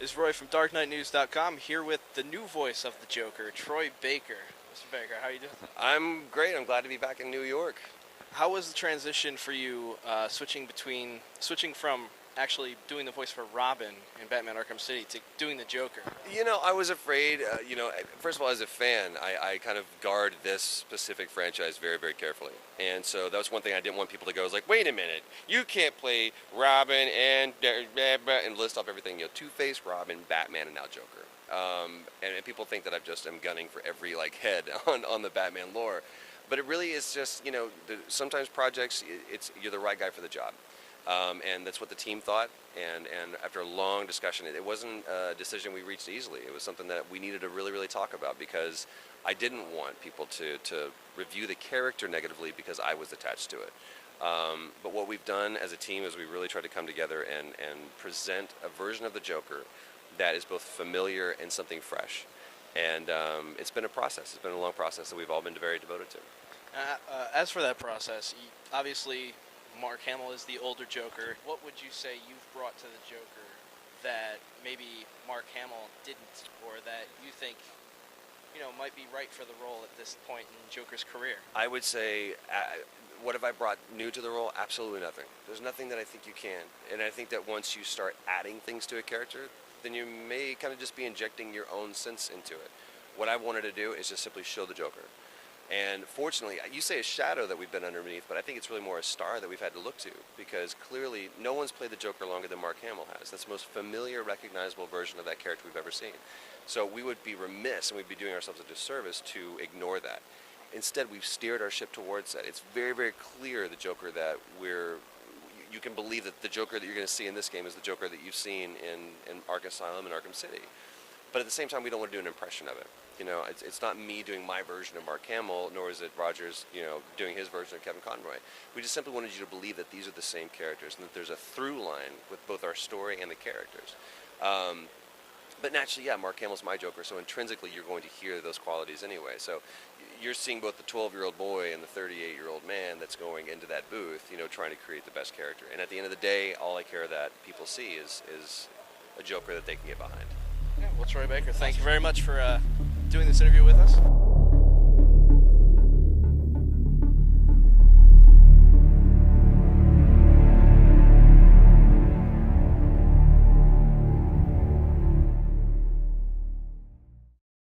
Is Roy from DarkKnightNews.com here with the new voice of the Joker, Troy Baker. Mr. Baker, how are you doing? I'm great. I'm glad to be back in New York. How was the transition for you switching from actually doing the voice for Robin in Batman Arkham City to doing the Joker? You know, I was afraid, first of all, as a fan, I kind of guard this specific franchise very, very carefully. And so that was one thing I didn't want people to go, is like, wait a minute, you can't play Robin and list off everything, Two-Face, Robin, Batman, and now Joker. And people think that I just am gunning for every, head on the Batman lore. But it really is just, sometimes projects, you're the right guy for the job. And that's what the team thought, and after a long discussion, it wasn't a decision we reached easily. It was something that we needed to really, really talk about, because I didn't want people to review the character negatively because I was attached to it. But what we've done as a team is we really tried to come together and present a version of the Joker that is both familiar and something fresh. And it's been a process. It's been a long process that we've all been very devoted to. As for that process, obviously Mark Hamill is the older Joker. What would you say you've brought to the Joker that maybe Mark Hamill didn't, or that you think, might be right for the role at this point in Joker's career? I would say, what have I brought new to the role? Absolutely nothing. There's nothing that I think you can. And I think that once you start adding things to a character, then you may kind of just be injecting your own sense into it. What I wanted to do is just simply show the Joker. And fortunately, you say a shadow that we've been underneath, but I think it's really more a star that we've had to look to, because clearly no one's played the Joker longer than Mark Hamill has. That's the most familiar, recognizable version of that character we've ever seen. So we would be remiss, and we'd be doing ourselves a disservice to ignore that. Instead, we've steered our ship towards that. It's very, very clear, the Joker that you can believe that the Joker that you're going to see in this game is the Joker that you've seen in Arkham Asylum and Arkham City. But at the same time, we don't want to do an impression of it. It's not me doing my version of Mark Hamill, nor is it Rogers, doing his version of Kevin Conroy. We just simply wanted you to believe that these are the same characters and that there's a through line with both our story and the characters. But naturally, yeah, Mark Hamill's my Joker, so intrinsically you're going to hear those qualities anyway. So you're seeing both the 12-year-old boy and the 38-year-old man that's going into that booth, trying to create the best character. And at the end of the day, all I care that people see is a Joker that they can get behind. Yeah, well, Troy Baker, thank you very much for doing this interview with us.